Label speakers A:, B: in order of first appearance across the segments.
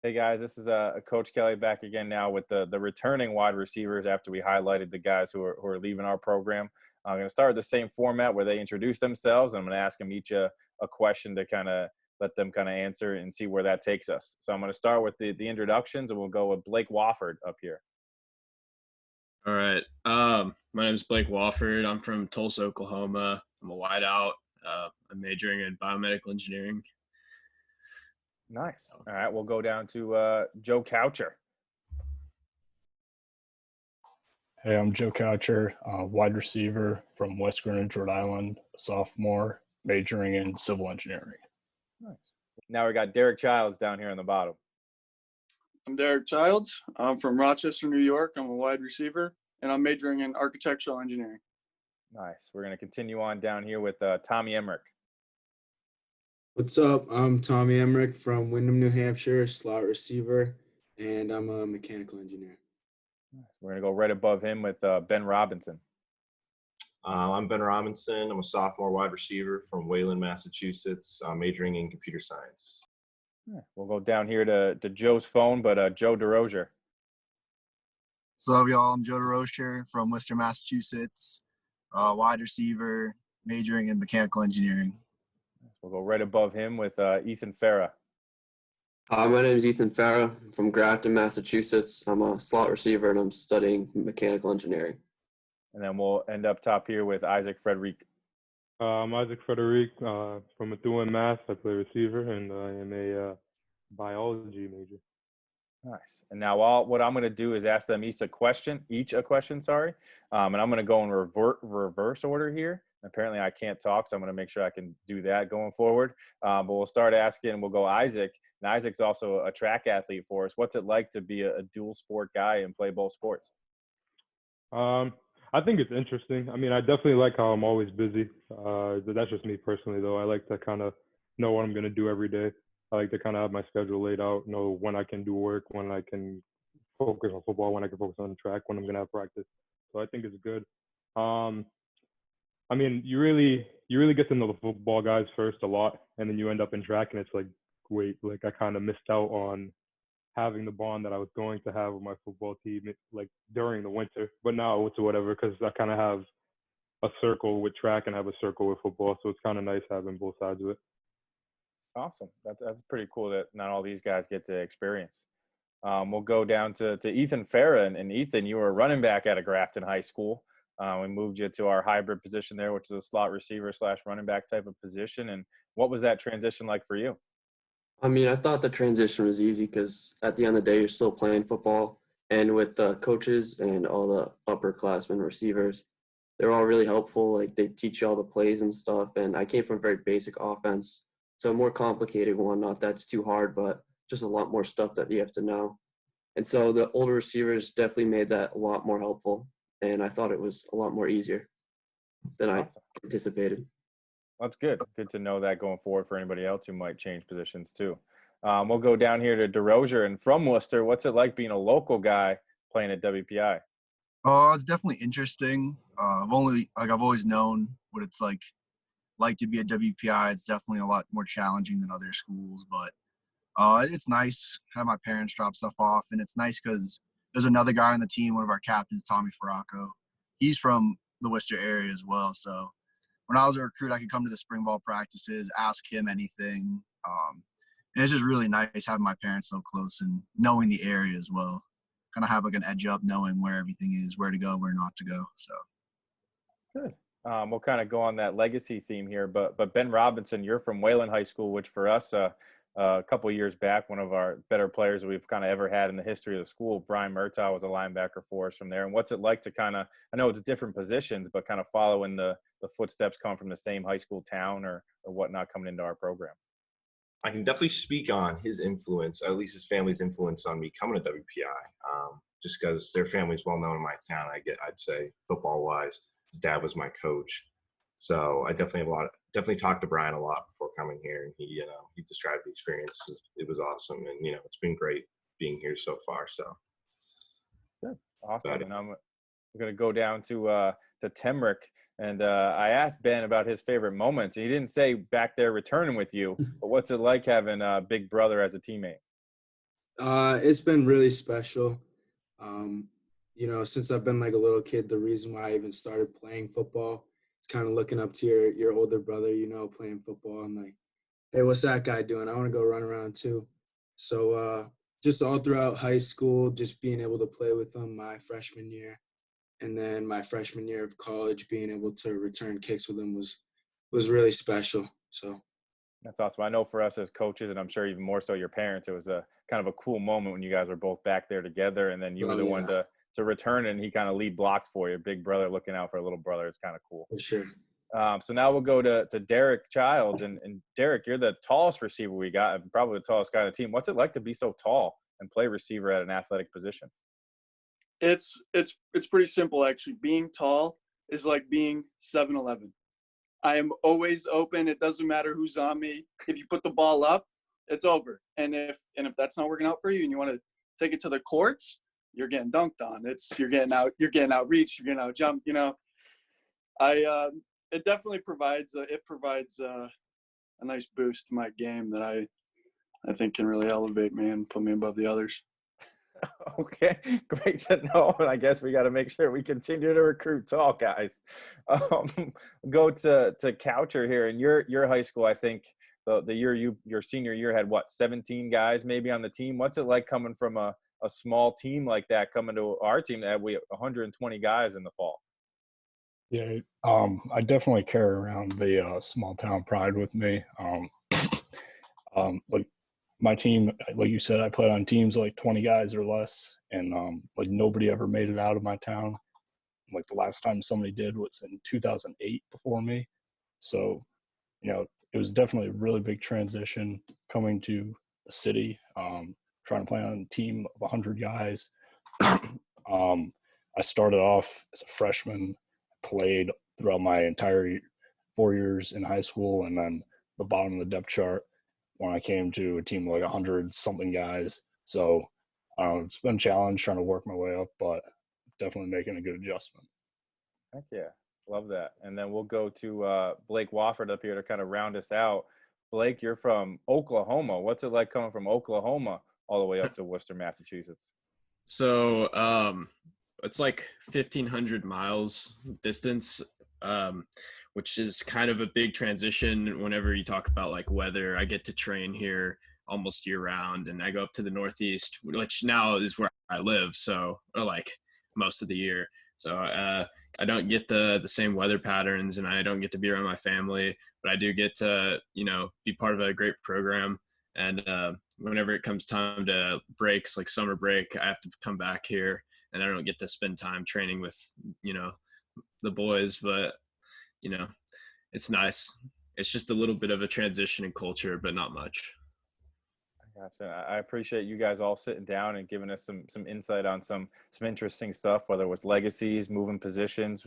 A: Hey guys, this is Coach Kelly back again now with the returning wide receivers after we highlighted the guys who are leaving our program. I'm going to start the same format where they introduce themselves. And I'm going to ask them each a question to kind of let them kind of answer and see where that takes us. So I'm going to start with the introductions, and we'll go with Blake Wofford up here.
B: All right. My name is Blake Wofford. I'm from Tulsa, Oklahoma. I'm a wideout. I'm majoring in biomedical engineering.
A: Nice. All right, we'll go down to Joe Coucher.
C: Hey, I'm Joe Coucher, wide receiver from West Greenwich, Rhode Island, sophomore, majoring in civil engineering.
A: Nice. Now we got Derek Childs down here on the bottom.
D: I'm Derek Childs. I'm from Rochester, New York. I'm a wide receiver, and I'm majoring in architectural engineering.
A: Nice. We're going to continue on down here with Tommy Emmerich.
E: What's up? I'm Tommy Emmerich from Windham, New Hampshire, slot receiver, and I'm a mechanical engineer.
A: We're going to go right above him with Ben Robinson.
F: I'm Ben Robinson. I'm a sophomore wide receiver from Wayland, Massachusetts. I'm majoring in computer science.
A: We'll go down here to Joe's phone, but Joe DeRozier.
G: So y'all, I'm Joe DeRozier from Worcester, Massachusetts, wide receiver, majoring in mechanical engineering.
A: We'll go right above him with Ethan Farah.
H: My name is Ethan Farah. I'm from Grafton, Massachusetts. I'm a slot receiver, and I'm studying mechanical engineering.
A: And then we'll end up top here with Isaac Frederick.
I: I'm Isaac Frederick from Methuen, Mass. I play receiver, and I am a biology major.
A: Nice. And now what I'm going to do is ask them each a question, and I'm going to go in reverse order here. Apparently I can't talk, so I'm going to make sure I can do that going forward. But we'll start asking, we'll go Isaac. And Isaac's also a track athlete for us. What's it like to be a dual sport guy and play both sports?
I: I think it's interesting. I mean, I definitely like how I'm always busy. That's just me personally, though. I like to kind of know what I'm going to do every day. I like to kind of have my schedule laid out, know when I can do work, when I can focus on football, when I can focus on track, when I'm going to have practice. So I think it's good. I mean, you really get to know the football guys first a lot, and then you end up in track, and it's like, wait, like I kind of missed out on having the bond that I was going to have with my football team, like during the winter. But now it's whatever, because I kind of have a circle with track and have a circle with football, so it's kind of nice having both sides of it.
A: Awesome. That's pretty cool that not all these guys get to experience. We'll go down to Ethan Farah, and Ethan, you were a running back at a Grafton High School. We moved you to our hybrid position there, which is a slot receiver / running back type of position. And what was that transition like for you?
H: I mean, I thought the transition was easy because at the end of the day, you're still playing football. And with the coaches and all the upperclassmen receivers, they're all really helpful. Like, they teach you all the plays and stuff. And I came from a very basic offense, so a more complicated one. Not that's too hard, but just a lot more stuff that you have to know. And so the older receivers definitely made that a lot more helpful. And I thought it was a lot more easier than I anticipated.
A: That's good. Good to know that going forward for anybody else who might change positions too. We'll go down here to DeRozier, and from Worcester, what's it like being a local guy playing at WPI?
G: It's definitely interesting. I've always known what it's like to be at WPI. It's definitely a lot more challenging than other schools, but it's nice to have my parents drop stuff off, and it's nice because there's another guy on the team, one of our captains, Tommy Faracco. He's from the Worcester area as well, so when I was a recruit, I could come to the spring ball practices, ask him anything. And it's just really nice having my parents so close and knowing the area as well. Kind of have like an edge up knowing where everything is, where to go, where not to go. So
A: good. We'll kind of go on that legacy theme here, but Ben Robinson, you're from Wayland High School, which for us, a couple of years back, one of our better players we've kind of ever had in the history of the school. Brian Murtaugh was a linebacker for us from there. And what's it like to kind of, I know it's different positions, but kind of following the footsteps, come from the same high school town or whatnot coming into our program?
F: I can definitely speak on his influence, at least his family's influence on me coming to WPI, just because their family's well known in my town. I'd say football-wise, his dad was my coach. So I definitely talked to Brian a lot before coming here, and he described the experience. It was awesome, and it's been great being here so far. So
A: good, awesome. And I'm going to go down to Temrick, and I asked Ben about his favorite moments, and he didn't say back there returning with you, but what's it like having a big brother as a teammate?
E: It's been really special. Um, since I've been like a little kid, the reason why I even started playing football is kind of looking up to your older brother, playing football. I'm like, hey, what's that guy doing? I want to go run around too. So just all throughout high school, just being able to play with him my freshman year, and then my freshman year of college, being able to return kicks with him was really special. So
A: That's awesome. I know for us as coaches, and I'm sure even more so your parents, it was a kind of a cool moment when you guys were both back there together, and then you were
E: oh
A: the one
E: yeah,
A: to return, and he kind of lead blocked for you. Big brother looking out for a little brother is kind of cool.
E: for sure.
A: So now we'll go to Derek Childs, and Derek, you're the tallest receiver we got, and probably the tallest guy on the team. What's it like to be so tall and play receiver at an athletic position?
D: It's pretty simple actually. Being tall is like being 7-Eleven. I am always open. It doesn't matter who's on me. If you put the ball up, it's over. And if that's not working out for you and you want to take it to the courts, you're getting dunked on. You're getting outreached, you're getting out jumped. It definitely provides a nice boost to my game that I think can really elevate me and put me above the others.
A: Okay, great to know. And I guess we got to make sure we continue to recruit tall guys. Go to Coucher here. In your high school, I think the year your senior year had what, 17 guys maybe on the team. What's it like coming from a small team like that, coming to our team that we 120 guys in the fall?
C: Yeah, I definitely carry around the small town pride with me. Like my team, like you said, I played on teams like 20 guys or less, and like nobody ever made it out of my town. Like the last time somebody did was in 2008 before me. So, it was definitely a really big transition coming to the city, trying to play on a team of 100 guys. I started off as a freshman, played throughout my entire 4 years in high school, and then the bottom of the depth chart when I came to a team of like 100 something guys. So it's been a challenge trying to work my way up, but definitely making a good adjustment.
A: Heck yeah, love that. And then we'll go to Blake Wofford up here to kind of round us out. Blake, you're from Oklahoma. What's it like coming from Oklahoma all the way up to Worcester, Massachusetts?
B: So it's like 1,500 miles distance, which is kind of a big transition whenever you talk about like weather. I get to train here almost year round, and I go up to the Northeast, which now is where I live. So, or like most of the year. So I don't get the same weather patterns, and I don't get to be around my family, but I do get to, be part of a great program. And whenever it comes time to breaks, like summer break, I have to come back here, and I don't get to spend time training with, the boys, but, it's nice. It's just a little bit of a transition in culture, but not much.
A: Gotcha. I appreciate you guys all sitting down and giving us some insight on some interesting stuff, whether it was legacies, moving positions,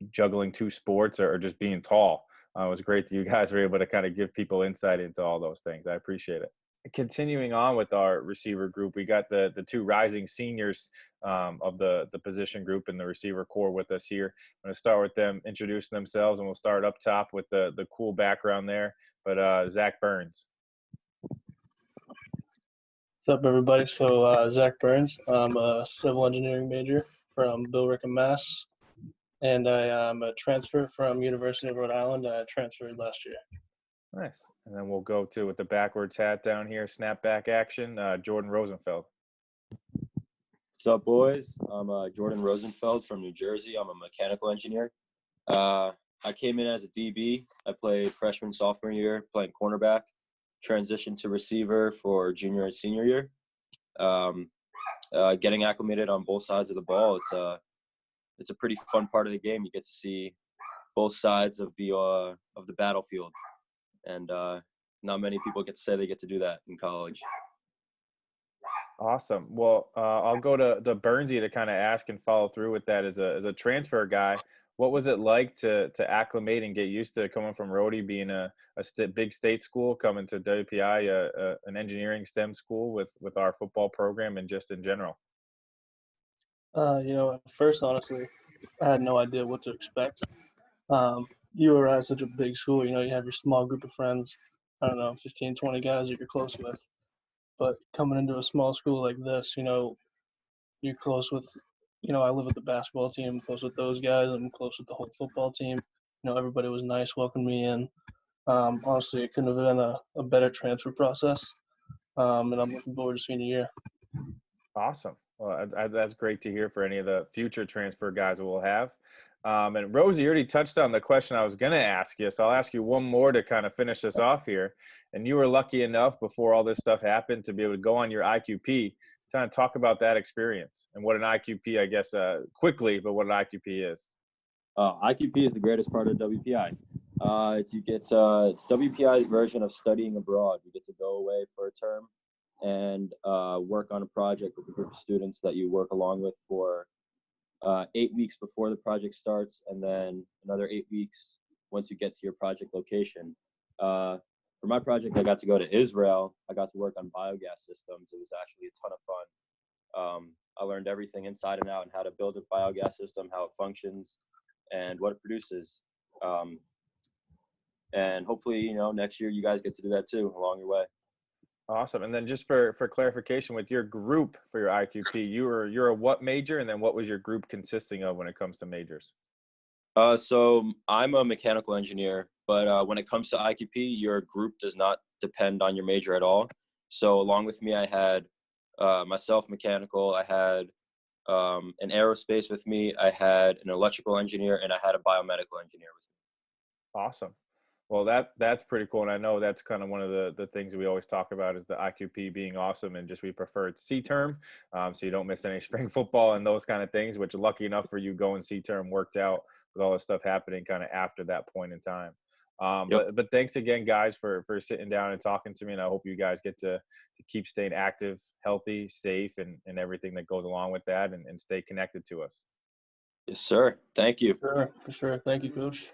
A: juggling two sports, or just being tall. It was great that you guys were able to kind of give people insight into all those things. I appreciate it. Continuing on with our receiver group, we got the two rising seniors of the position group and the receiver core with us here. I'm going to start with them introducing themselves, and we'll start up top with the cool background there. But Zach Burns.
J: What's up, everybody? So, Zach Burns. I'm a civil engineering major from Billerica, Mass. And I am a transfer from University of Rhode Island. I transferred last year.
A: Nice. And then we'll go to with the backwards hat down here, snapback action, Jordan Rosenfeld.
K: What's up, boys? I'm Jordan Rosenfeld from New Jersey. I'm a mechanical engineer. I came in as a DB. I played freshman, sophomore year, playing cornerback. Transitioned to receiver for junior and senior year. Getting acclimated on both sides of the ball. It's a pretty fun part of the game. You get to see both sides of the battlefield, and not many people get to say they get to do that in college.
A: Awesome. Well, I'll go to Burnsy to kind of ask and follow through with that as a transfer guy. What was it like to acclimate and get used to coming from Rhody, being a big state school, coming to WPI, an engineering STEM school with our football program and just in general?
J: At first, honestly, I had no idea what to expect. You were at such a big school, you have your small group of friends, I don't know, 15, 20 guys that you're close with. But coming into a small school like this, you're close with, I live with the basketball team, I'm close with those guys, I'm close with the whole football team. Everybody was nice, welcomed me in. Honestly, it couldn't have been a better transfer process. And I'm looking forward to senior year.
A: Awesome. Well, that's great to hear for any of the future transfer guys that we'll have. And Rosie, you already touched on the question I was going to ask you, so I'll ask you one more to kind of finish this off here. And you were lucky enough before all this stuff happened to be able to go on your IQP. Kind of talk about that experience and what an IQP, I guess, quickly, but what an IQP is.
K: IQP is the greatest part of WPI. It's WPI's version of studying abroad. You get to go away for a term and work on a project with a group of students that you work along with for 8 weeks before the project starts, and then another 8 weeks once you get to your project location. For my project, I got to go to Israel. I got to work on biogas systems. It was actually a ton of fun. I learned everything inside and out and how to build a biogas system, how it functions, and what it produces. And hopefully, next year you guys get to do that too along your way.
A: Awesome. And then just for clarification, with your group for your IQP, you're a what major, and then what was your group consisting of when it comes to majors?
K: So I'm a mechanical engineer, but when it comes to IQP, your group does not depend on your major at all. So along with me, I had myself, mechanical. I had an aerospace with me. I had an electrical engineer, and I had a biomedical engineer with me.
A: Awesome. Well, that's pretty cool. And I know that's kind of one of the things we always talk about is the IQP being awesome, and just we prefer it's C-term, so you don't miss any spring football and those kind of things, which lucky enough for you going C-term worked out with all this stuff happening kind of after that point in time.
K: Yep.
A: But thanks again, guys, for sitting down and talking to me. And I hope you guys get to keep staying active, healthy, safe, and everything that goes along with that, and stay connected to us.
K: Yes, sir. Thank you.
J: For sure. Thank you, Coach.